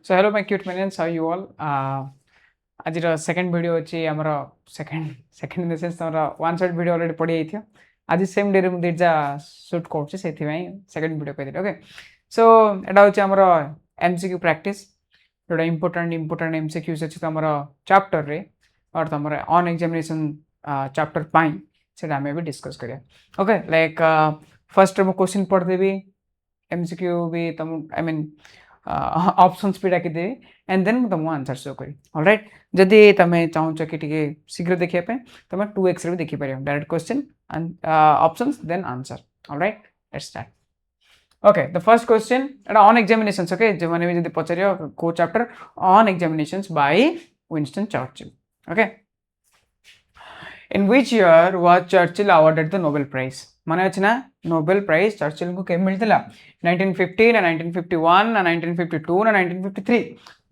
So hello my cute minions, how you all? आज second video अच्छी आमर second in the sense तमरा one shot video already पड़ी जाइथियो आज सेम डे रे मु दिजा शूट करछि सेथि भाई सेकंड वीडियो कहि ओके सो एटा होछि हमर एमसीक्यू प्रैक्टिस जोटा इंपोर्टेंट एमसीक्यूज अछि तमर चैप्टर रे और तमर ऑन एग्जामिनेशन चैप्टर पाई सेटा हमें भी डिस्कस करिया ओके लाइक फर्स्ट मु क्वेश्चन पढ़ देबी एमसीक्यू भी तम आई मीन ऑप्शंस भी डाकी देबी एंड देन मु तुमको आंसर शो करी ऑलराइट जदि तमे चाहूछ कि टिके शीघ्र देखिया पे तमे 2x रे भी देखि परियो direct question and options then answer all right let's start okay the first question एटा ऑन एग्जामिनेशंस ओके जे माने भी जदि पचारियो को chapter on examinations by Winston Churchill okay in which year was Churchill awarded the Nobel prize माने अछि ना नोबेल प्राइज चर्चिल को के मिलतिला 1950 ना 1951 ना 1952 ना 1953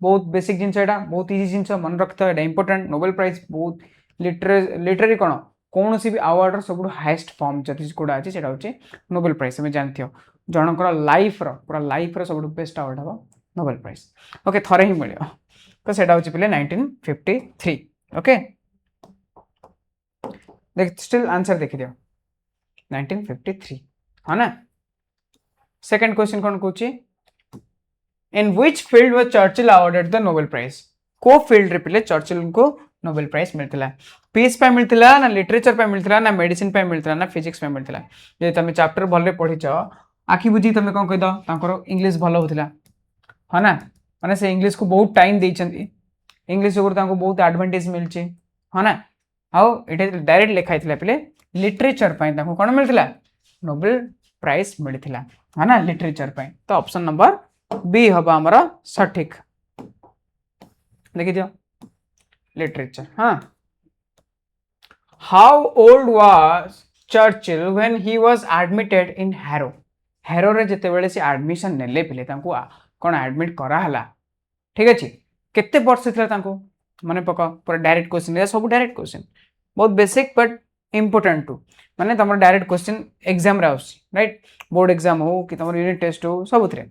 बहुत बेसिक जिनस एटा बहुत इजी जिनस मन रखता एटा इंपोर्टेंट नोबेल प्राइज बहुत लिटरेरी कोन कौन सी भी अवार्ड सब हाईएस्ट फॉर्म जति कोडा अछि सेटा होछि नोबेल प्राइज हमें जानथियो जनकर लाइफ रो पूरा लाइफ रो सब बेस्ट अवार्ड हबो नोबेल प्राइज ओके थरे ही मिलियो तो सेटा होछि पले 1953 ओके देख स्टिल आंसर देखि दियो 1953 है ना सेकंड क्वेश्चन कौन कहूची in which field was Churchill awarded the Nobel prize को फील्ड रे पिले चर्चिल को नोबेल प्राइज मिलतिला पीस पे मिलतिला ना लिटरेचर पे मिलतिला ना मेडिसिन पे मिलतिला ना फिजिक्स पे मिलतिला जे तमे चैप्टर भले पढिछ आखि बुझी तमे कोन कहि द तांकर इंग्लिश भलो होतिला है ना माने से इंग्लिश को बहुत टाइम देइछंती इंग्लिश ओवर तांको बहुत एडवांटेज मिलछि है ना हाउ इट इज डायरेक्ट लिखाइथिला पिले लिटरेचर पे तांको कोन मिलतिला नोबेल प्राइज मिलतिला है ना लिटरेचर पे तो ऑप्शन नंबर बी हबा हमरा सठिक देखि दियो लिटरेचर हाँ how old was Churchill when he was admitted in harrow harrow रे जते बेले से एडमिशन नेले पिले तांको कोन एडमिट करा हला ठीक अछि केते वर्ष थिला तांको माने पका पूरा डायरेक्ट क्वेश्चन ए सब डायरेक्ट क्वेश्चन बहुत बेसिक बट इंपोर्टेंट टू माने तमर डायरेक्ट क्वेश्चन एग्जाम रे आउसी राइट बोर्ड एग्जाम हो कि तमर यूनिट टेस्ट हो सब थरे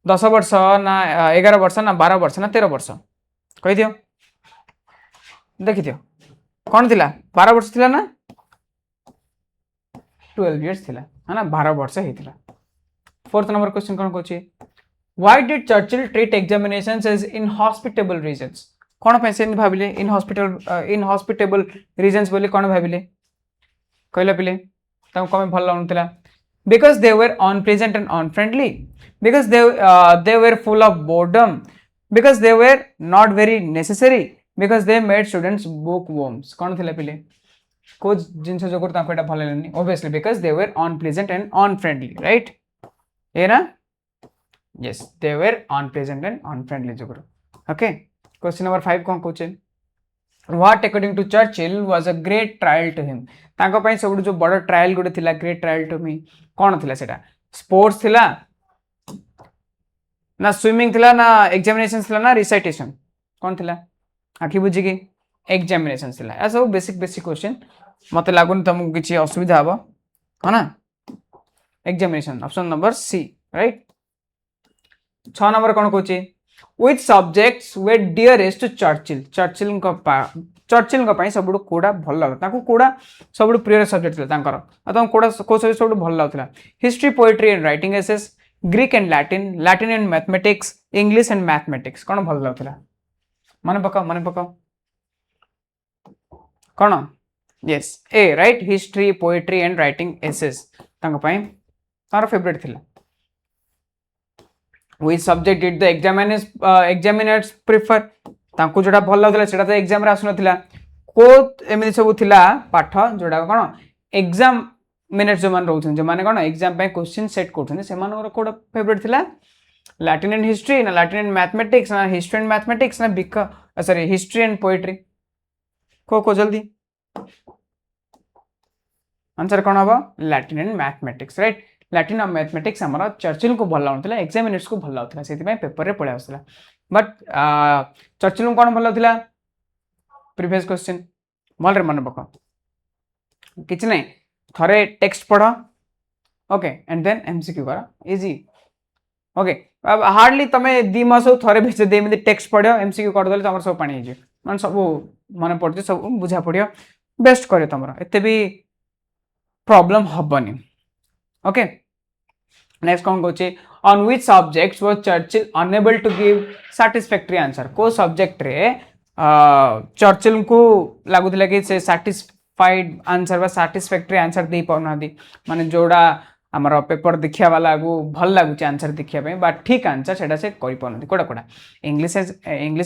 10 वर्ष ना 11 वर्ष ना 12 वर्ष ना 13 वर्ष कहि दियो देखि दियो कोन थिला 12 वर्ष थिला ना 12 इयर्स थिला है ना 12 वर्ष हेतिला फोर्थ नंबर क्वेश्चन कोन कोची why did Churchill treat examinations as inhospitable regions कोन पैसे भाबिले इनहॉस्पिटेबल रीजंस बोली कोन भाबिले कहला पिले तम कमे भल लागुनतिला because they were unpleasant and unfriendly because they were full of boredom because they were not very necessary because they made students bookworms कोन थिला पिले को जिंस जोकर ताको एटा भल लेनी obviously because they were unpleasant and unfriendly right ये ना yes they were unpleasant and unfriendly जोकर okay question number 5 कोन कहूचे What according to Churchill was a great trial to him ताको पई सब जो बड़ ट्रायल गुडे थिला ग्रेट ट्रायल टू मी कोन थिला सेटा स्पोर्ट्स थिला ना स्विमिंग थिला ना एग्जामिनेशंस थिला ना रिसाइटेशन कोन थिला आखि बुझी की एग्जामिनेशंस थिला ए सब बेसिक क्वेश्चन मते लागुन तुमको किछि असुविधा हबो है ना examination option number C right 6 number कोन कहूची which subjects were dearest to Churchill को पई सबडु कोडा भल लागत ताको कोडा सबडु प्रिय सब्जेक्ट थिला तांकर अतम कोडा को सबडु भल लागतला history poetry and writing essays Greek and Latin and mathematics English and mathematics कोन भल लागतला माने पका कोन yes a right history poetry and writing essays तांको पई तार फेवरेट थिला which subject did the examiners prefer तांको जोडा भल लागतला सेटा तो एग्जाम रे आसु नथिला को एमि सब थिला पाठ जोडा कोन एग्जाम मिनट जो मान रहउछन जे माने कोन एग्जाम पे क्वेश्चन सेट करथन से मानकर कोड फेवरेट थिला लैटिन एंड हिस्ट्री ना लैटिन एंड मैथमेटिक्स ना हिस्ट्री एंड मैथमेटिक्स ना सॉरी हिस्ट्री एंड पोएट्री को जल्दी आंसर कोन हबो Latin and mathematics right Latin और मैथमेटिक्स हमारा चर्चिल को भल लागुला एग्जामिनर्स को भल लागुला सेति में पेपर रे पळे आसला बट चर्चिल को कोन भल लागुला प्रीवियस क्वेश्चन भल रे मन पका किछ नै थरे टेक्स्ट पढो ओके एंड देन एमसीक्यू करा इजी ओके अब हार्डली तमे 2 मास थरे भेजे दे एमती टेक्स्ट पढ़ियो एमसीक्यू कर देले तमर सब पानी जे मान सब मन पड़ते सब बुझा पड़ियो बेस्ट करे तमर एते भी प्रॉब्लम हबनी ओके नेक्स्ट कौन कहूँ on which subjects was Churchill unable to give satisfactory answer को सब्जेक्ट रे चर्चिल को लगुला कि से सैटिस्फाइड आंसर बा सैटिस्फैक्टरी आंसर दे पाना माने जोड़ा आमर पेपर देखिया वाला को भल लगुच आंसर देखिया बट ठीक आंसर सेटा से करि पाना कोड़ा कोड़ा English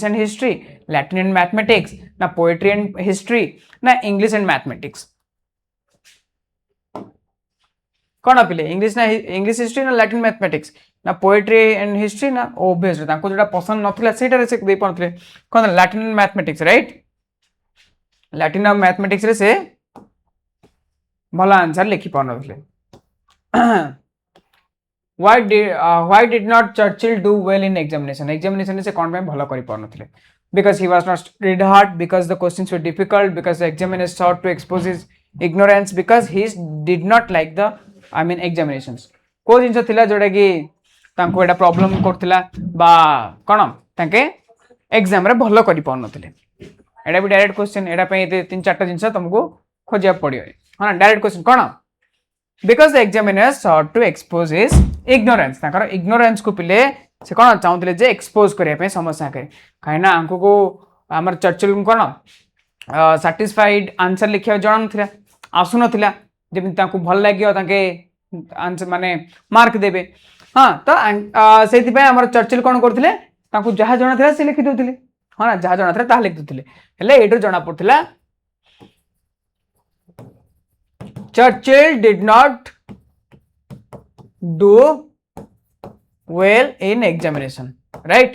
and history Latin and mathematics ना पोएट्री एंड हिस्ट्री ना इंग्लिश एंड मैथमेटिक्स कौन पिले इंग्लिश हिस्ट्री ना लैटिन मैथमेटिक्स ना पोएट्री एंड हिस्ट्री ना ओबियसली तांको जोटा पसंद नथिला सेटा से दे पानथले कौन Latin and mathematics right Latin और मैथमेटिक्स रे से भला आंसर लिखि पानथले why did not Churchill do well in examination से कौन पे भला करि पानथले because he was not studied hard because the questions were difficult because the examiner sought to expose his ignorance because he did not like the I mean examinations को जिंस थिला जोडा कि तांको एटा प्रॉब्लम करथिला बा कोन तांके एग्जाम रे भलो करि पानथले एटा भी डायरेक्ट क्वेश्चन एटा पे 3-4 जिंस तुमको खोजिया पड़ियो हां direct question cone because the examiner sought to expose his ignorance Takar ignorance को पिले से कोन चाहउतले जे एक्सपोज करिया पे समस्या करे काइना आंको को हमर चर्चिल कोन सैटिस्फाइड आंसर लिखिया जणन थिला आसु नथिला जेमिति तांको भल लागियो तांके आंसर माने मार्क देबे हां तो सेति पे हमर चर्चिल कोन करथिले तांको जहा जणा थिला से लिखि दोथिले हां जहा जणा थिला ता लिखि दोथिले हेले एटो जणा पड़थिला Churchill did not do well in examination, right?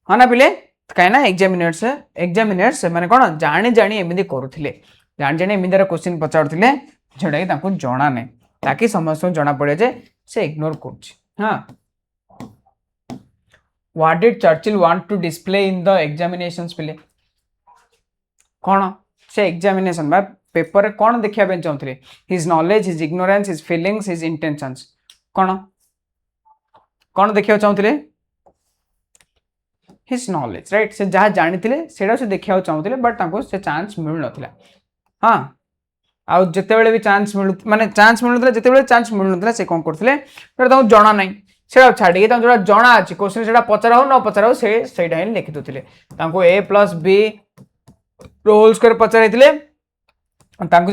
हाँ ना पिले कहीं ना एग्जामिनर्स माने कौन जानी जानी एमती करुले जानी जानी एमती क्वेश्चन पचारुले जोटा कि तांको जना नहीं ताकि समस्त जना पड़े जे से इग्नोर कर हाँ what did Churchill want to display in the examinations पिले कौन से एग्जामिनेशन बा पेपर कौन देखिया पे चाहते his knowledge his ignorance his feelings his intentions कौन देखिया चाहते हिज नॉलेज राइट से जहाँ जानी से देखा चाहते बट से चांस मिल ना हाँ आउ जिते भी चांस मिलू माने चांस मिलूला जिते चांस मिलूला से कौन करते जना ना से छाड़ी जो जना अच्छी क्वेश्चन से पचरा हो न पचरा से लिखि दूसरे A+B होल स्क्वायर पचारे जो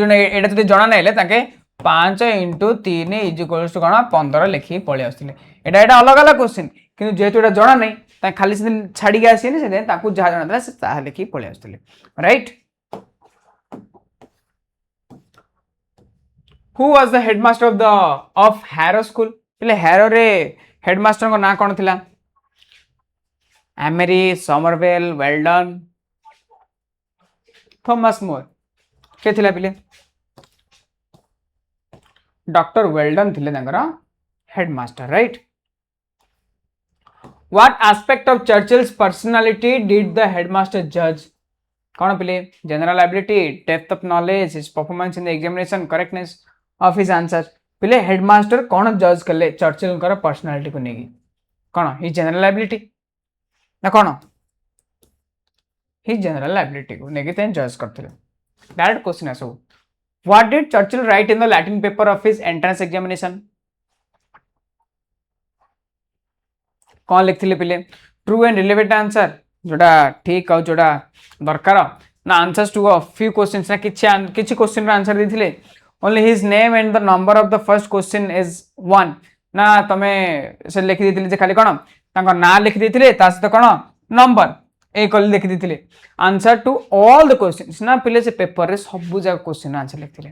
ये जना ना 5 × 3 = कौन 15 लिखिकी पलि आसते यहाँ अलग अलग क्वेश्चन कि जेहेतु यहाँ जना ना खाली से छाड़ी आसनी से जहाँ जना था लिखिकी पलि आसते right who was the headmaster of Harrow school पहले हैरो रे हेडमास्टर को ना कौन थिला Emery Somervell Welldon Thomas Moore के थिला पिले डॉक्टर वेल्डन थिले headmaster right what aspect of Churchill's personality did the headmaster जज कौन पिले general ability depth of knowledge his performance in the examination correctness of his answer पिले headmaster कौन जज कले चर्चिल पर्सनालिटी को लेकिन कौन हिज जनरल एबिलिटी ना कौन हिज जनरल एबिलिटी को लेकिन जज करते डायरेक्ट क्वेश्चन है सब what did Churchill right in the Latin paper of his entrance examination कौन लिखते पिले ट्रू एंड रिलेवेंट आंसर जोड़ा ठीक और जोड़ा दरकार ना answers to a few questions ना किछि क्वेश्चन रा आंसर देथिले only his name and the number of the first question is 1 ना तमे से लिखि देथिले जे खाली कोन तांका ना लिखि देथिले ता से कोन नंबर ए कल लिखि देथिले answer to all the questions ना पिले से पेपर रे सब जगह क्वेश्चन आंसर लिखथिले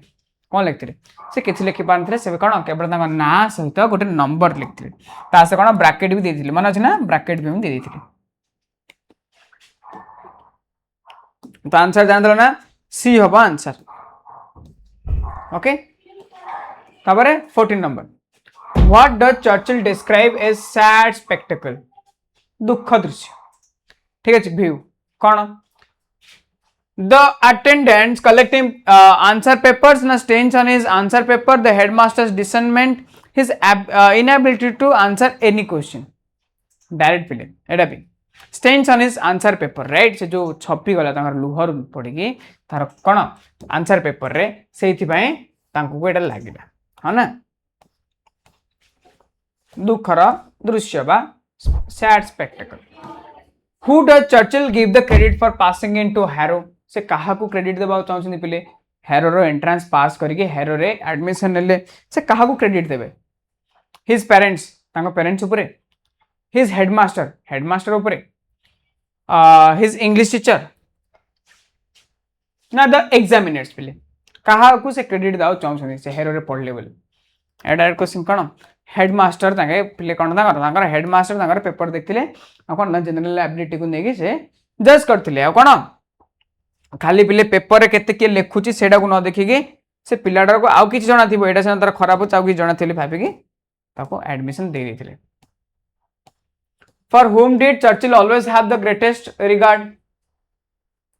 कौन लिखथिले से किछि लिखि पानथिले से कोन केवल तांका ना सहित गोटे नंबर लिखथिले ता से कोन ब्रैकेट भी देथिले मन अछि ना ब्रैकेट भी दे देथिले तो आंसर जान दलो ना सी होबा आंसर ओके ताबरे 14 number what does Churchill describe as sad spectacle दुख दृश्य ठीक है व्यू कौन the attendants collecting answer papers ना stains on his answer paper the headmaster's discernment his inability to answer any question direct पिले एटा भी stains on his answer paper right से जो छपी गला लुहर पड़ी तार कौन आंसर पेपर रे से एटा लगे हाँ ना दुखर दृश्य बा sad spectacle who does Churchill give the credit for passing into harrow से कहा को क्रेडिट देबा चाहछन पिले हैरो रो एंट्रेंस पास करके हैरो रे एडमिशन ले से कहा को क्रेडिट देबे हिज पेरेंट्स तांको पेरेंट्स ऊपर हिज हेडमास्टर ऊपर हिज इंग्लिश टीचर ना द एग्जामिनर्स पिले कहा को से क्रेडिट दाओ चाहछन से हैरो रे पढ़ले बोले एडा क्वेश्चन कोन हेडमास्टर तांगे पिले कोन तांकर हेडमास्टर तांकर पेपर देखथिले आ कोन जनरल एबिलिटी को नेकी से जज करथिले आ कोन खाली पिले पेपर रे केते के लेखुची सेडा को न देखिकी से पिलाडर को आउ किछि जणा थिबो एडा से तार खराब चाउ कि जणा थिले भाबिकी ताको एडमिशन दे देथिले for whom did Churchill always have the greatest regard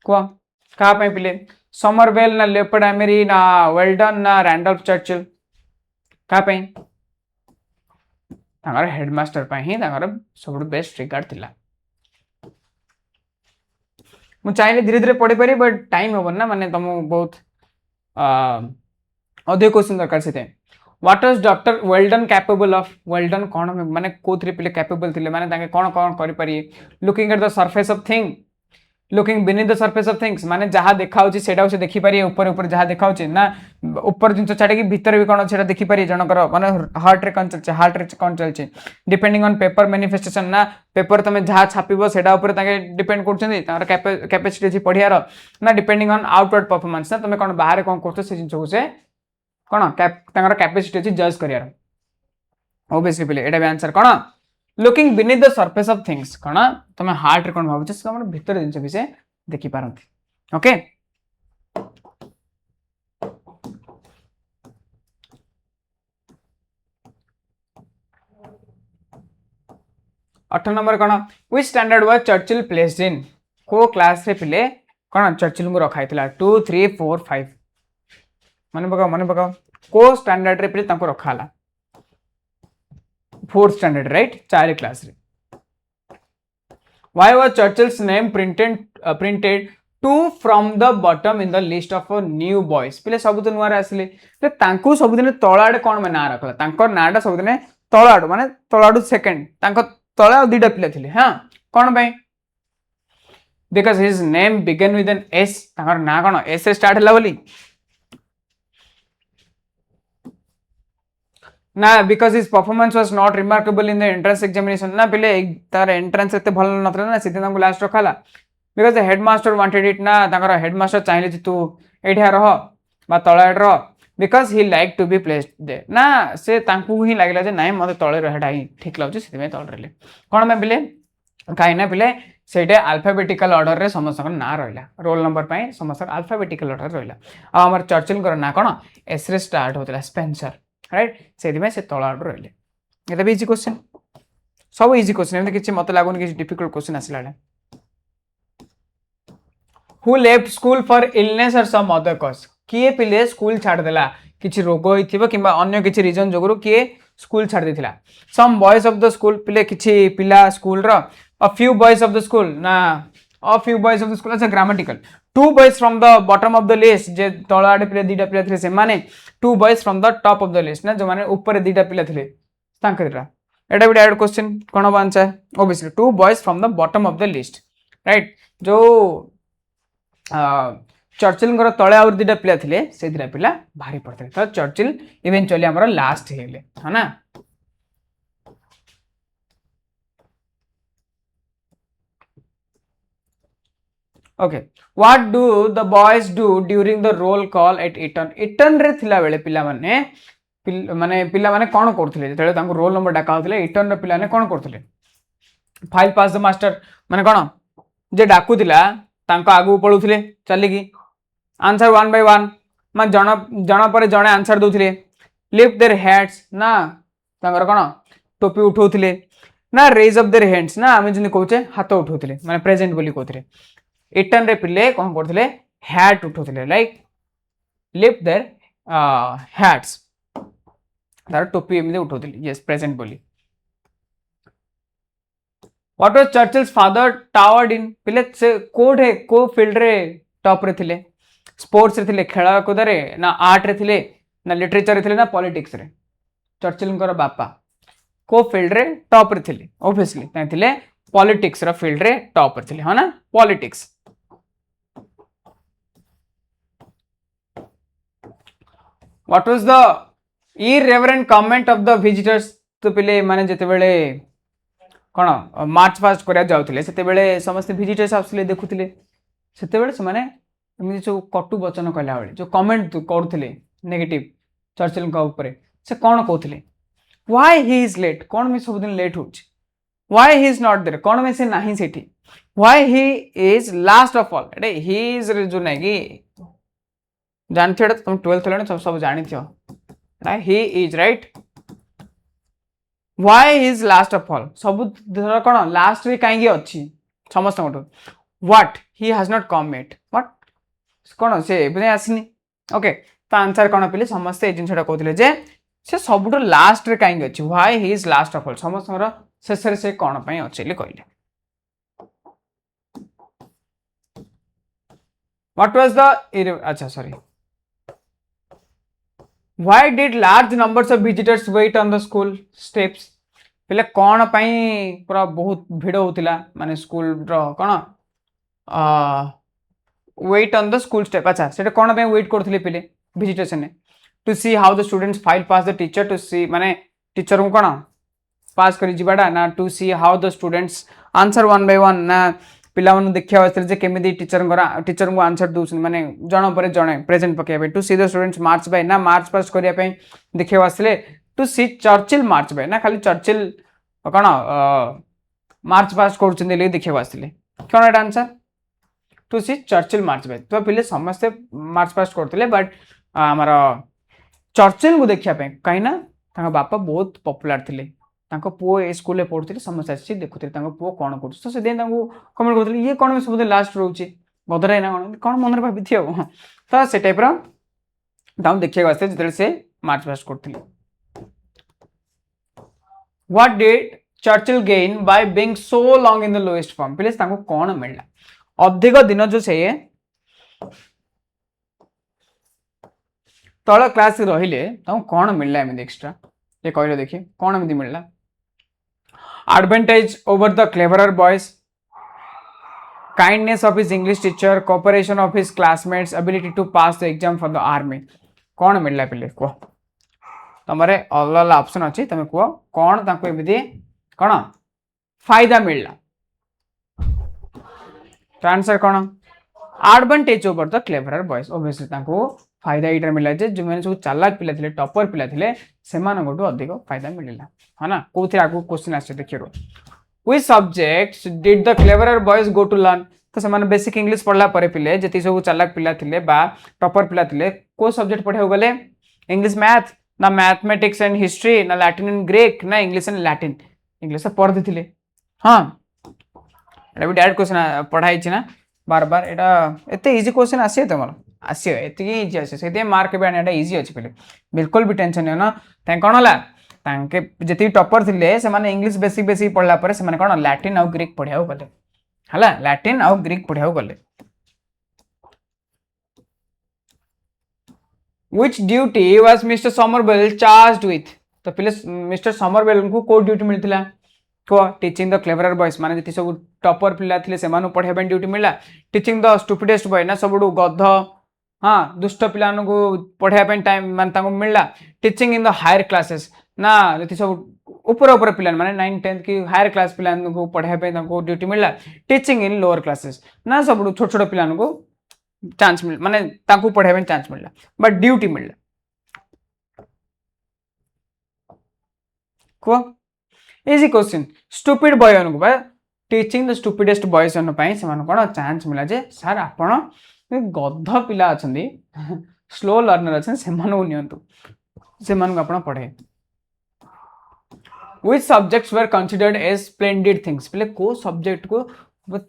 को का पे पिले समरवेल ना लेपर्ड एमरी ना वेल्डन ना रैंडल्फ चर्चिल का पे तांगर हेडमास्टर पे ही तांगर सब बेस्ट रिगार्ड थिला मु चाहिए धीरे धीरे पढ़ी पारि बट टाइम हो ना माने तुम बहुत अधिक क्वेश्चन दरकार से what is doctor Welldon capable of Welldon कौन माने कोथरे पिले कैपेबल थिले माने तांगे कौन कौन करि पारि looking at the surface of thing looking beneath the surface of things माने जहाँ देखा होची सेटा से देखि पारि ऊपर ऊपर जहाँ देखा होची ना ऊपर जिंस छाड़ी की भीतर भी कौन सेटा देखि पारि जनकर माने हार्ट रे कौन चलचे डिपेंडिंग ऑन पेपर मैनिफेस्टेशन ना पेपर तमे जहाँ छापिबो सेटा ऊपर ताके डिपेंड करछन तार कैपेसिटी अछि पढियार ना डिपेंडिंग ऑन आउटवर्ड परफॉर्मेंस ना तमे कौन बाहर कौन करछो से जिंस से कौन तांगर कैपेसिटी अछि जज करियार ऑब्वियसली पिले एटा भी आंसर कौन looking beneath the surface of things कौन तुम हार्ट रे कौन भाबुछ से तुम भीतर जिंस भी देखि पारंती ओके 8 नंबर कौन which standard was Churchill placed in को क्लास रे पिले कौन चर्चिल को रखा 2 3 4 5 मन पकाओ को स्टैंडर्ड रे पिले तांको रखाला 4th स्टैंडर्ड राइट 4 क्लास रे why was Churchill's name printed 2 from the bottom in the list of new boys पिले सब तो नुआरे आसले तांको सब दिन तळाडे कोन में ना रखला तांको नाडा सब दिन तळाडो माने तळाडो सेकंड तांको तळा दुईटा पिला थिले हां कोन भाई because his name began with an S तांकर ना कोन एस से स्टार्ट हला बोली ना because his performance was not remarkable in the entrance examination ना पिले तार एंट्रेंस एते भल नथला ना सिधे तांको लास्ट रखाला because the headmaster wanted it ना तांकर हेडमास्टर चाहिले जे तू एठा रह बा तळाड रह because he like to be placed there ना से तांको ही लागला जे नाही मते तळे रहडा ही ठीक लागछ सिधे में तळ रहले कोन में पिले काई ना पिले सेटे अल्फाबेटिकल ऑर्डर रे समस्त ना रहला रोल नंबर पई समस्त अल्फाबेटिकल ऑर्डर रहला आ हमर चर्चिल कर ना कोन एस रे स्टार्ट होतला स्पेंसर राइट से दिमे से तळ ऑर्डर रहले एटा भी इजी क्वेश्चन सब इजी क्वेश्चन एमे किछि मते लागोन किछि डिफिकल्ट क्वेश्चन आसिला who left school for illness और सम अदर कॉज किए पिले स्कूल छाड़ देला किछि रोग होइथिबो किबा अन्य किछि रीजन जोगुरु किए स्कूल छाड़ देथिला some boys of the school पिले किछि पिला स्कूल रो a few boys of the school ना a few boys of the school is a grammatical two boys from the bottom of the list जे तळाडे पिले दीटा पिला थिले से माने two boys from the top of the list ना जो माने ऊपर दीटा पिला थिले तांकरा एटा भी डायरेक्ट क्वेश्चन कोन answer obviously to boys from the bottom of the list right जो चर्चिल तले आउर दीटा पिला थिले से दीटा पिला भारी पड़ते तो चर्चिल इवेंचुअली हमर लास्ट हेले है ना okay what do the boys do during the roll call at eaten रे थिला बेले पिला माने कोन करथिले जेतले तांको रोल नंबर डाका होथिले इटन रे पिला ने कोन करथिले फाइल पास द मास्टर माने कोन जे डाकू थिला तांको आगु पळुथिले चलिकी आंसर 1 by 1 मा जण पर जणे आंसर दोथिले लिफ्ट देयर हेड्स ना तांगर कोन टोपी उठौथिले ना रेज अप देयर हैंड्स ना आमे जने कहूचे हाथ उठौथिले माने प्रेजेंट बोली कहथिले इटन रे पिले कोन करथिले हैट उठौथिले लाइक लिफ्ट देयर हैट्स तार टोपी एमती उठाउथिले यस प्रेजेंट बोली what was Churchill's father toward in पिले से कोठे को फील्ड रे टॉप रे थिले स्पोर्ट्स रे थिले खेला कूद रे ना आर्ट रे थिले ना लिटरेचर रे थिले ना पॉलिटिक्स रे चर्चिल बापा को फील्ड रे टॉप रे थिले ऑब्वियसली ताई थिले पॉलिटिक्स रो फील्ड रे टॉप रे थिले हां ना politics what was the irreverent comment of the visitors तो पिले माने जते बेले कौन मार्च फास्ट करा जाउथिले सेते बेले समस्त विजिटर्स आसले देखुथिले सेते बेले से माने एमि जो कटु वचन कहला बेले जो कमेंट करूथिले नेगेटिव चर्चिल का ऊपर से कौन कहउथिले व्हाई ही इज लेट कौन में सब दिन लेट होछि why he is not there कौन में से नाही सेठी why he is last of all एडे ही इज जो नै कि जानथियो तुम 12th लेने सब जानिथियो he is right why is last of all सब कौन लास्ट रे कहीं अच्छी समस्त what he has not come met व्हाट कौन से आसनी ओके तो आंसर कौन पे समस्ते जिनसा कहते जे से सब लास्ट रे कहीं अच्छी why he is last of all समस्त शेष से कौन अच्छे कहले व्हाट वाज द अच्छा sorry Why did large numbers of visitors wait on the school steps? पहले कौन पाई पूरा बहुत भिड़ होतिला माने स्कूल रो कौन wait on the school step अच्छा सेटा कौन पाई वेट करथिले पहले विजिटर्स ने to see how the students file pass the teacher to see माने टीचर को कौन पास करी जिबाडा ना to see how the students answer one by one ना पिला मन देखिया आसले जे केमिदी टीचर को आंसर दोस माने जण पर जणे प्रेजेंट पकेबे to see the students march by ना मार्च पास करिया पे देखिया आसले to see Churchill march by ना खाली चर्चिल कौन मार्च पास करछन ले देखिया आसले कौन एटा answer to see Churchill march by तो पिले समस्त मार्च पास करथिले बट हमर चर्चिल को देखिया पे काई ना ताका बापा बहुत पॉपुलर थिले तांको पुओ ए स्कूल में पढ़ुते समस्या आसी देखुते तांको पुओ कौन कर तो से कमेंट करते ये कौन में सब लास्ट रोचे गदरा ना कौन मन भाभी थी तो से टाइप देखिए आसते जो से मार्च पास करते what did Churchill gain by being so long in the lowest form please तांको कौन मिलला अधिक दिन जो से तल क्लास रहिले तांको कौन मिलला एमि एक्स्ट्रा ये कहले देखिए कौन एमि मिलला advantage over the cleverer boys kindness of his English teacher cooperation of his classmates ability to pass the exam for the army कौन मिलला पिले को तमरे अलग ऑप्शन अछि तमे को कौन ताको एमिदी कौन फायदा मिलला तो आंसर कौन advantage over the cleverer boys obviously ताको फायदा इटर मिला जे जो मैंने सब चालाक पिला थिले टॉपर पिला थिले सेमान गोटो अधिक फायदा मिलला है ना कोथि आगु क्वेश्चन आसे देखिरो which subjects did the cleverer boys go to learn तो सेमान बेसिक इंग्लिश पढ़ला परे पिले जति सब चालाक पिला थिले बा टॉपर पिला थिले को सब्जेक्ट पढ़े गले इंग्लिश मैथ ना मैथमेटिक्स एंड हिस्ट्री ना लैटिन एंड ग्रीक ना इंग्लिश एंड लैटिन इंग्लिश पढ़ दिथिले हां एटा भी डायरेक्ट क्वेश्चन पढ़ाई छी ना बार बार एटा एते इजी क्वेश्चन आसे तमर आसी एति इजी आसे सेते मार्क बे एटा इजी अछि पहिले बिल्कुल भी टेंशन नै ना तै कोन होला तांके जति टॉपर थिले से माने इंग्लिश बेसिक बेसिक पढ़ला परे से माने कोन लैटिन और ग्रीक पढ़ाउ गले हला लैटिन और ग्रीक पढ़ाउ गले which duty was mister Somerville charged with तो पहिले मिस्टर समरवेल को को ड्यूटी मिलथिला को टीचिंग द क्लेवरर बॉयज माने जति सब टॉपर पिला थिले से मानु पढ़ाबे ड्यूटी मिलला टीचिंग द स्टुपिडेस्ट बॉय ना सबडू गध हां दुष्ट पिलान को पढ़ाबे टाइम मान ताको मिलला teaching in the higher classes ना जति सब ऊपर ऊपर पिलान माने 9 10th की हायर क्लास पिलान को पढ़ाबे ताको ड्यूटी मिलला टीचिंग इन लोअर क्लासेस ना सबडू छोट छोट पिलान को चांस मिल माने ताको पढ़ाबे चांस मिलला बट ड्यूटी मिलला को इजी क्वेश्चन स्टूपिड बॉय अनु बा टीचिंग द स्टूपिडेस्ट बॉयज अनु पई समान कोन चांस मिला जे सर आपण गध पिला अछंदी स्लो लर्नर अछन समान को नियंतु समान को आपण पढ़े which subjects were considered as splendid things पले को सब्जेक्ट को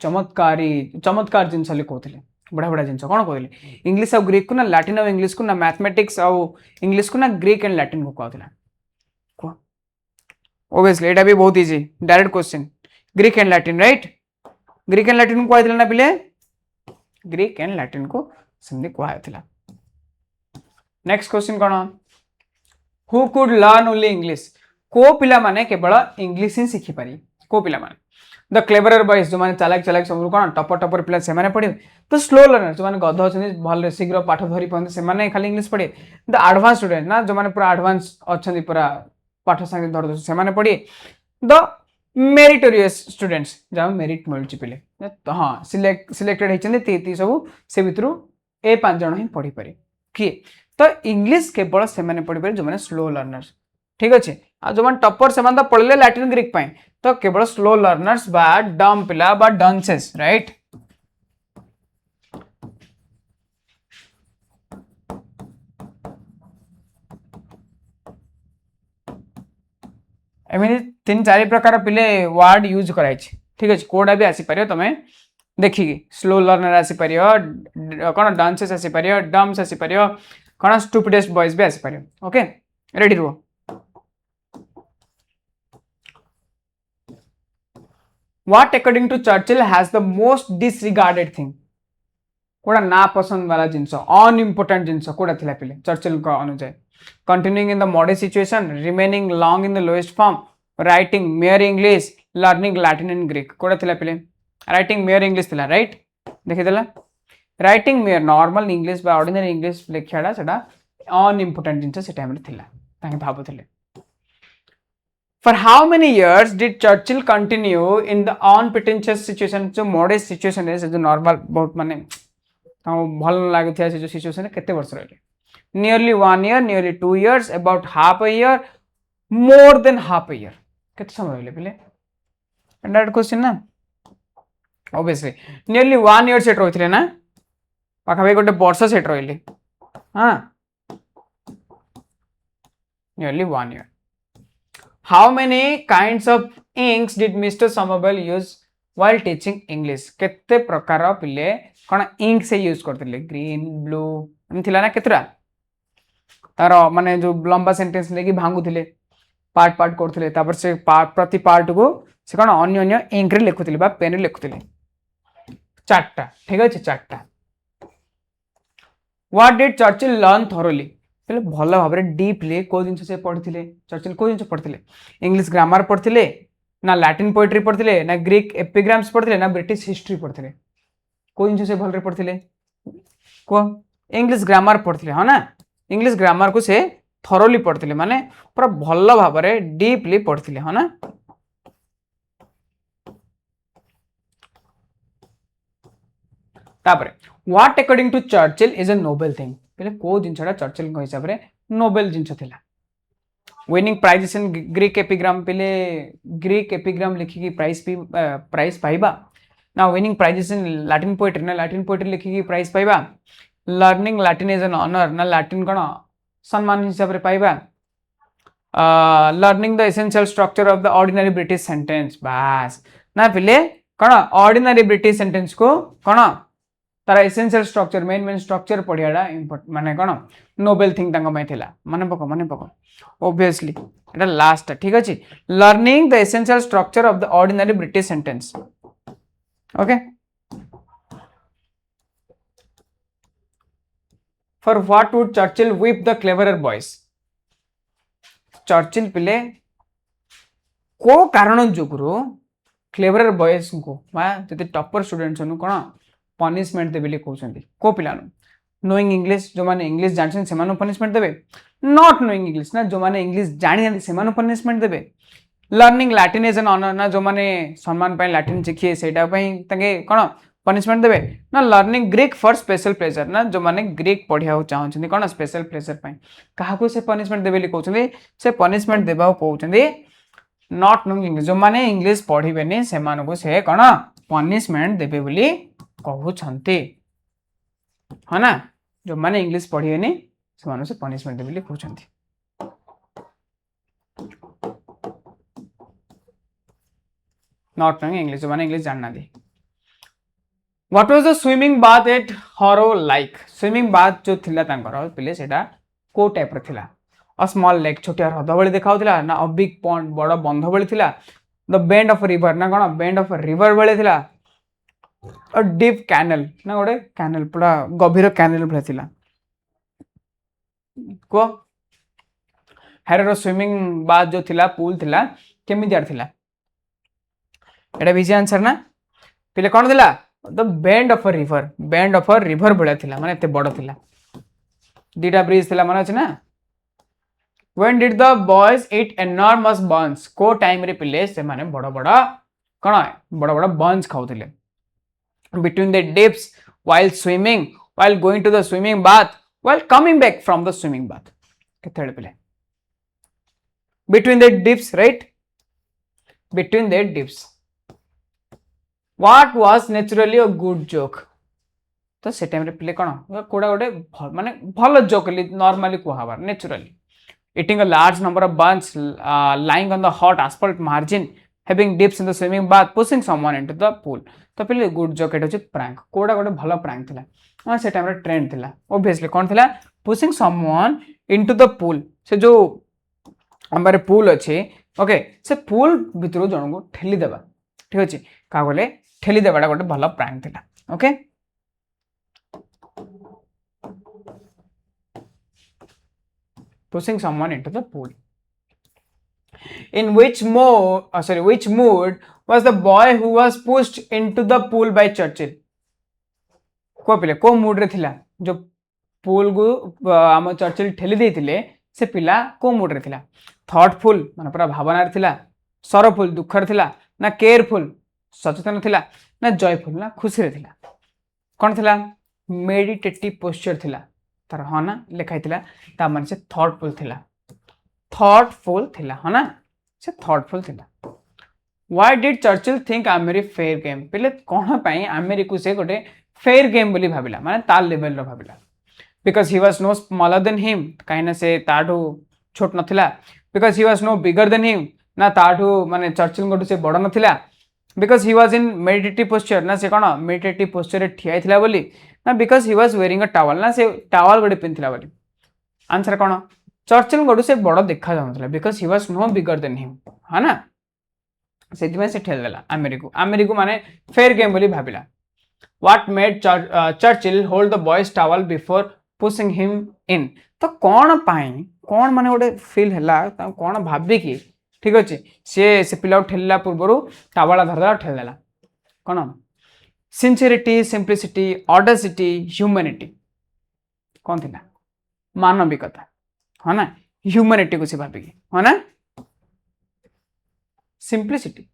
चमत्कार जिंस ले कहथिले बड़ा बड़ा जिंस कोन कहथिले इंग्लिश और ग्रीक को ना लैटिन और इंग्लिश को ना मैथमेटिक्स और इंग्लिश को ना ग्रीक एंड लैटिन को कहथिला ओबियसली एटा भी बहुत easy direct question Greek and Latin right Greek and Latin को कहते ना पिले ग्रीक एंड लैटिन को सेमती कहला नेक्स्ट क्वेश्चन कौन who could learn only English को पिला माने केवल इंग्लिश ही शिखि पारी को पिला माने द क्लेवरर बॉयज जो माने चालाक चालाक सब कौन टपर टपर पिला से माने पढ़े तो स्लो लर्नर जो माने गध अछन भल शीघ्र पाठ धरी पाते से माने खाली इंग्लिश पढ़े द एडवांस स्टूडेंट ना जो माने पूरा एडवांस अछन पूरा पाठ संगे धर से माने पढ़े द मेरिटोरियस स्टूडेंट्स जहाँ मेरिट मिलूँ पिले तो हाँ सिलेक्टेड होती सब से भितर ए 5 जन ही पढ़ी पारे किए तो इंग्लिश केवल से पढ़ी पारे जो मैंने स्लो लर्नर्स ठीक अच्छे आ जो टपर से तो पढ़ले लैटिन ग्रीक तो केवल स्लो लर्नर्स बा डम पिला बा डंसेस राइट एमती 3-4 प्रकार पिले वर्ड यूज कराई ठीक अच्छे कोडा भी आसीपर तुम देखिकी स्लो लर्नर आसीपर कौन डांसेस आसीपर डम्स आसीपर कौन स्टुपिडेस्ट बॉयज भी आसीपर ओके रेडी रुह what according to Churchill has the most disregarded thing कोड़ा ना पसंद वाला जिनस अनइम्पोर्टेंट जिनस कोड़ा थिला पिले चर्चिल का अनुसार continuing in the modest situation remaining long in the lowest form writing mere english learning latin and greek कोड़ा थिला पिले writing mere english थिला राइट देखि देला writing mere normal english बा ordinary english लेखियाडा सेटा अनइम्पोर्टेंट जिनस से टाइम रे थिला ताके भाबुथिले For how many years did Churchill continue in the unpretentious situation जो modest situation है जो normal बहुत माने भल लागुथिया से जो सिचुएशन है केते वर्ष रहले nearly 1 year nearly 2 years about half a year more than half a year केते समय रहले पिले स्टैंडर्ड क्वेश्चन ना obviously nearly 1 year सेट रहिथिले ना पाखा भाई गोटे वर्ष सेट रहले हां nearly 1 year how many kinds of inks did Mr. Somerville use while teaching English केते प्रकार पिले कौन इंक से यूज करते ग्रीन ब्लू थिला ना केतरा तार माने जो लंबा सेंटेंस लेके भांगुथिले पार्ट पार्ट करथिले तापर से प्रति पार्ट को से कौन अन्य अन्य इंक रे लिखुथिले बा पेन रे लिखुथिले चारटा ठीक अछि चारटा what did Churchill learn thoroughly पहले भल भाव डीपली को जिन से पढ़ी चर्चिल को जिन पढ़ी इंग्लिश ग्रामर पढ़ी ना लैटिन पोएट्री पढ़ी ना ग्रीक एपिग्राम्स पढ़ी ना ब्रिटिश हिस्ट्री पढ़ी को जिन से भल पढ़ी कह इंग्लिश ग्रामर पढ़ी हाँ ना इंग्लिश ग्रामर को से थरोली पढ़ी माने पूरा भल भाव डीपली पढ़ी हाँ ना तापरे what according to Churchill is a noble thing पहले को जिनसा चर्चिल हिसाब से नोबेल जिनस थिला winning prizes in Greek epigram पहले ग्रीक एपिग्राम लिखिकी प्राइज पाइबा ना winning prizes in Latin poetry ना लैटिन पोएट्री लिखिकी प्राइज पाइबा learning Latin is an honour ना लैटिन कौन सम्मान हिसाब से पाइबा learning the essential structure of the ordinary British sentence बास ना पहले कौन ऑर्डिनरी ब्रिटिश सेंटेंस को कौन तार एसेंशियल स्ट्रक्चर मेन स्ट्रक्चर पढ़ियाटा माने कौन नोबेल थिंग थिला माने पको ऑब्वियसली एटा लास्ट ठीक अछि learning the essential structure of the ordinary British sentence okay for what would Churchill whip the cleverer boys Churchill पिले को कारण जोगुरु क्लेवरर बॉयज को जति टॉपर स्टूडेंट्स कौन पनिशमेंट देबे कहते को पिला नोइंग इंग्लिश जो माने इंग्लिश जानछन से मानो पनिशमेंट देबे नॉट नोइंग इंग्लिश ना जो माने इंग्लिश जानि ना से मानो पनिशमेंट देबे learning Latin is an honour ना जो माने सम्मान पय लैटिन सिखिए सेटा पय तंगे कोन पनिशमेंट देबे ना learning Greek for special pleasure ना जो माने ग्रीक पढ़िया चाहछन कोन स्पेशल प्लेजर पय काहा को से पनिशमेंट देबे कहउछन से पनिशमेंट देबा कहउछन नॉट नोइंग इंग्लिश जो माने इंग्लिश पढ़िबेनी से मानो को से कोन पनिशमेंट देबे बोली कहउछन्ते है ना जो माने इंग्लिश पढ़िएनी से पनिशमेंट देबे कहउछन्ते नॉट नोइंग इंग्लिश जो माने इंग्लिश जानना दे what was the swimming bath at Harrow like swimming bath जो थिला तांकर पिले सेटा को टाइप रे थिला अ स्मॉल लेक छोटिया ह्रद भली देखा ना अ बिग पॉन्ड बड़ बंध भली थिला द बेंड ऑफ रिवर ना कौन बेंड ऑफ रिवर भली थिला अ डीप कैनल ना गोटे कैनल पूरा गभीर कैनल भली थिला को हेर स्विमिंग बाथ जो थिला पूल थिला केमितियार थिला एटा भी आंसर ना पिले कौन थिला the bend of a river भलिया थिला माने एते बड़ थिला दीटा ब्रिज थिला मन अछि ना when did the boys eat enormous buns को टाइम रे पिले से माने बड़ बड़ कौन बड़ बड़ buns खाउथिले between the dips while swimming while going to the swimming bath while coming back from the swimming bath केते पिले between the dips right between the dips what was naturally a good joke तो से time रे पिले कौन कोडा गोटे माने भलो जोक नॉर्मली कुहाबार naturally eating a large number of buns lying on the hot asphalt margin having dips in the swimming bath pushing someone into the pool तो पहले गुड जोक एटा प्रैंक कोडा गोटे भलो प्रैंक थिला हां से टाइम रे ट्रेंड थिला ऑब्वियसली कोन थिला pushing someone into the pool से जो हमरे पूल अछि ओके से पूल भितरो जण को ठेली देबा ठीक अछि का बोले ठेली देबाडा गोटे भलो प्रैंक थिला okay pushing someone into the pool. In which mood was the boy who was pushed into the pool by Churchill? को पिले को मूड रे थिला जो पूल को आम चर्चिल ठेली देथिले से पिला को मूड रे थिला थॉटफुल माने पूरा भावना रे थिला सरफुल दुखर थिला ना केयरफुल सचेतन थिला ना जयफुल ना खुशी रे थिला कोन थिला मेडिटेटिव पोस्चर थिला तार हाँ ना लिखाई ता मन से थॉटफुल थिला हाँ ना से थॉटफुल थिला why did Churchill think Amery fair game पहले कौन पाई आमेरी को से गोटे फेयर गेम बोली भाबिला माने तार लेवल रो भाबिला because he was no smaller than him काहे ना से ताठू छोट नथिला because he was no bigger than him ना ताठू माने चर्चिल गोटू से बड़ नथिला because he was in meditative posture ना से कौन मेडिटेटिव पोस्चर रे ठिया थिला बोली ना because he was wearing a towel ना से टावल गोटे पिनथिला बोली आंसर कौन चर्चिल गोटू से बड़ देखा जाउथला because he was no bigger than him हां ना सेति से ठेल देला अमेरिको माने फेयर गेम बोली भाबिला what made Churchill hold the boy's towel before pushing him in तो कौन पाई कौन माने गोटे फील हैला कौन भाबी कि ठीक अच्छे से पिला ठेलला पूर्व टावला धरदेला ठेल देला कौन सिंसियरिटी सिंप्लिसिटी ऑडेसिटी ह्यूमैनिटी कौन थी मानविकता है ना ह्यूमैनिटी को से भाविकी है ना simplicity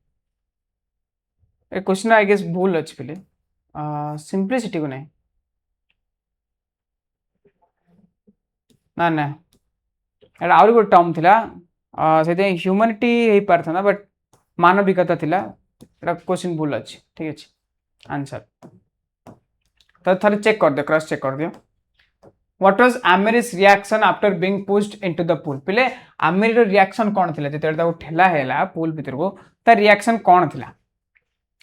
a question I guess भूल अच्छे पहले सिंप्लिसिटी को नहीं ना ना एटा आउरी गोटे टर्म थिला से ह्यूमैनिटी हो पारथा बट मानविकता थिला एटा क्वेश्चन भूल अच्छे ठीक अच्छे आंसर तो थे चेक कर दियो क्रॉस चेक कर दियो what was Amery's reaction after being pushed into the pool पहले आमेरी रिएक्शन कौन थिला जेते ताको ठेला हैला पूल भीतर को ता रिएक्शन कौन थिला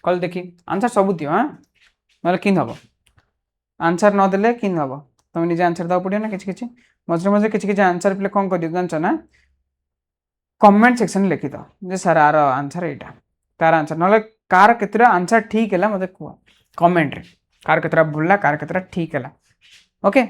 कल देखी आंसर सब दियो हां नले किन हबो आंसर न देले किन हबो तुम निजे आंसर दाव पड़ियो ना किछि किछि मझे मझे किछि किछि आंसर पहले कौन कर दियो जानछ ना कमेंट सेक्शन लिखि दो जे सर आर आंसर एटा तार आंसर नले कार केतरा आंसर ठीक हैला मते कमेंट रे कार केतरा भूलला कार केतरा ठीक हैला okay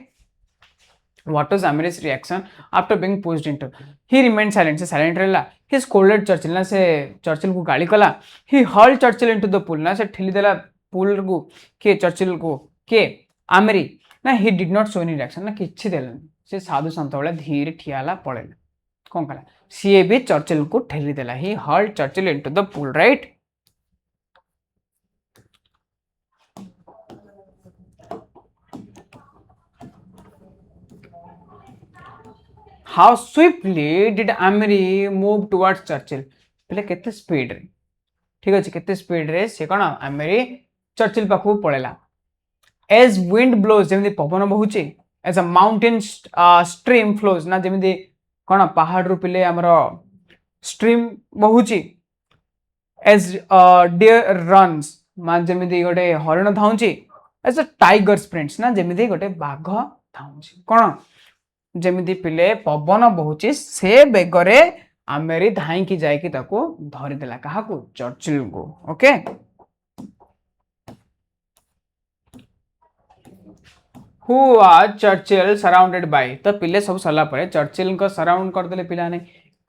what was Amery's reaction after being pushed into he remained silent से साइलेंट रहला ही स्कोल्डेड चर्चिल ना से चर्चिल को गाली कला he hurled Churchill into the pool ना से ठेली देला पूल को के चर्चिल को के आमेरी ना he did not show any reaction ना किछि देलन से साधु संत वाला धीरे ठियाला पळेला कोन कला सीए भी चर्चिल को ठेली देला he hurled Churchill into the pool right How swiftly did Amory move towards Churchill? पहले केते स्पीड रे ठीक अछि केते स्पीड रे से कोन Amory चर्चिल पाखु पळेला as wind blows जेमि पवन बहुची as a mountain stream flows ना जेमि कोन पहाड़ रु पिले हमरो स्ट्रीम बहुची as deer runs मान जेमि गोटे हरिण धाउची as a tiger sprints ना जेमि गोटे बाघ धाउची कोन जमिति पिले पवन बहुची से बेगरे आमेरी धाई की जाए कि ताको धरी देला काहाकू चर्चिल को okay who was Churchill surrounded by तो पिले सब सरला परे चर्चिल को सराउंड कर देले पिला ने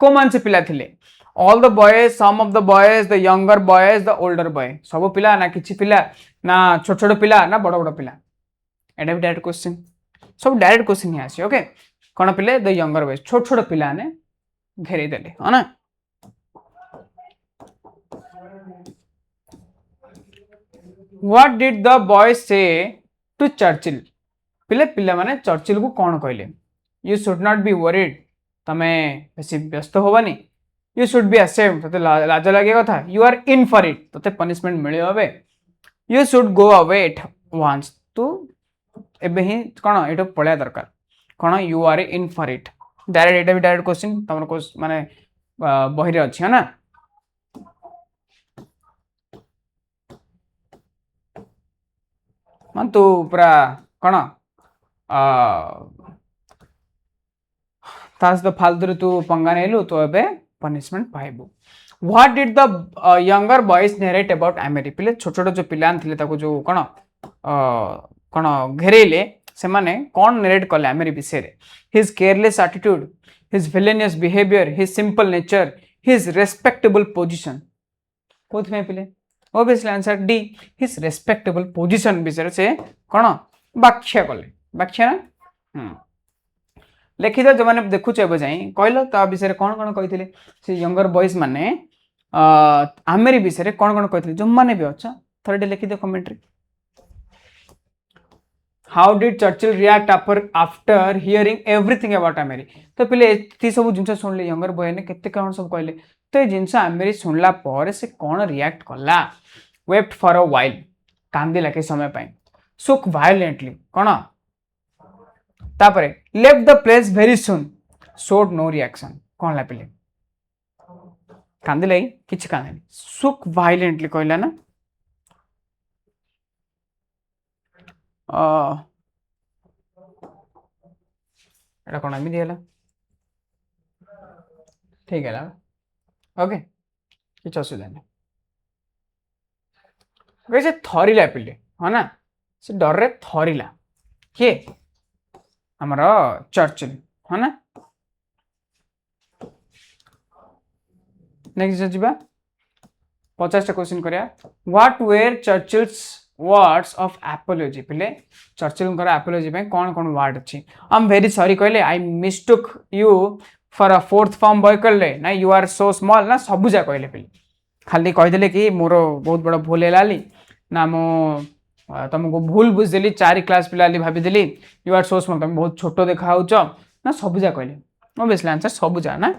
को मान से पिला थिले all the boys some of the boys the younger boys the older boy सब पिला ना किछि पिला ना छोट छोट पिला ना बड़ बड़ पिला एटा भी डायरेक्ट क्वेश्चन सब डायरेक्ट क्वेश्चन ही आसी ओके कोन पिले द यंगर बॉयज छोट छोट पिला ने घेरे देले है ना what did the boys say to Churchill पिले पिला माने चर्चिल को कौन कहले you should not be worried तमे बेसी व्यस्त होबानी यू शुड बी असेम्ड तते लाज लागे कथा you are in for it तते पनिशमेंट मिलियो बे you should go away it once तू एबे ही कोन एटो पळया दरकार कोन you are in for it direct एटा भी डायरेक्ट क्वेश्चन तमर को माने बहिरे अछि है ना मान तू पूरा कोन तास द फालतू तू पंगा नेलु तो एबे पनिशमेंट पाइबु what did the younger boys narrate about Amery पिले छोट छोट जो पिलान थिले ताको जो कोन कोन घेरेले से माने कोन नरेट कले अमेरी विषय रे his careless attitude his villainous behaviour his simple nature his respectable position कोथ में पिले obviously answer D his respectable position विषय से कोन व्याख्या कले व्याख्या ना लिखित जो मैंने देखुचे ए जाई कहल ता विषय कौन कौन कही से यंगर बॉयज माने आमेरी विषय कौन कौन कही जो मैंने भी अच्छा थोड़े लिखिद commentary how did Churchill react after hearing everything about Amery तो पिले एति सब जिनस सुनले यंगर बॉय ने केते कौन सब कहले तो ये जिनस आमेरी सुनला पर से कौन रिएक्ट कला वेप्ट फॉर अ व्हाइल कांदिला के समय पाई सुक वायलेंटली कौन तापरे left the place very soon showed no reaction कौन ला पिले कांदिले किछ कांदिले सुक वायलेंटली कहला ना एटा कोन एमि दियला ठीक है ला ओके किछ असुविधा नहीं वैसे थरीला पिले है ना से डर रे थरीला के हमारा चर्चिल है ना नेक्स्ट जीवा 50 क्वेश्चन करिया what were Churchill's words of apology पिले चर्चिल कर एपोलॉजी पे कौन कौन वर्ड अछि आई एम वेरी सॉरी कहले I mistook you for a fourth form boy कहले ना यू आर सो स्मॉल ना सबुजा कहले पिले खाली कह देले कि मोर बहुत बड़ा भूल हेलाली ना मो तुमको भूल बुझदेली 4 क्लास पिला भाविदेली यू आर सो स्मॉल तुम बहुत छोट देखा हो ना सबुजा कहले ऑब्वियसली आंसर सबुजा ना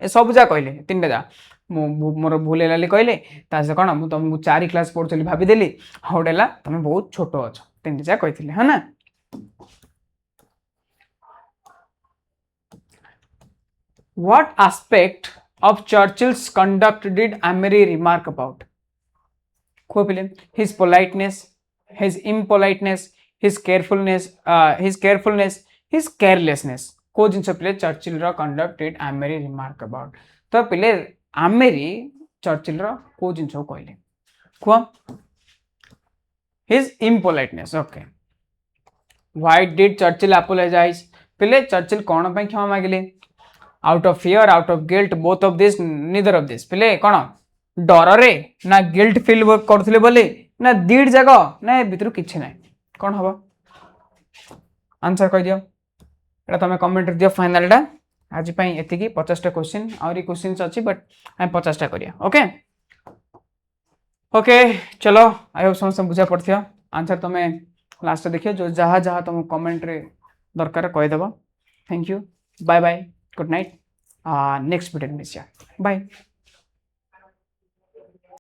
ए सबुजा कहले तीनटा जा मोर भूल हेलाली कहले तासे कोन मु तुमको 4 क्लास पढ़ुली भाविदेली हौडेला तुम बहुत छोट अछ तीनटा जा कहिथिले है ना what aspect of Churchill's conduct did Amory remark about? His politeness, his impoliteness, his carefulness, his carelessness. को जिनसे पिले चर्चिल रा conduct did Amory remark about? तो पिले Amory चर्चिल रा को जिनसे कहले को his impoliteness. Okay. Why did Churchill apologize? पिले चर्चिल कौन पे क्षमा मांगले out of fear out of guilt both of this neither of this पिले कौन डर रे ना गिल्ट फील करथले बोले ना दीड जगह ना भितर किछि नै कौन हबो आंसर कह दियो एटा तमे कमेंट दियो फाइनल डा आज पई एति की 50 टा क्वेश्चन और क्वेश्चंस अछि बट हम 50 टा करिया ओके ओके चलो आई होप समस्त बुझा पड़थियो आंसर तमे लास्ट देखियो जो जहा जहा तुम कमेंट रे दरकार कह देबो thank you bye bye good night next video में मिसिया बाय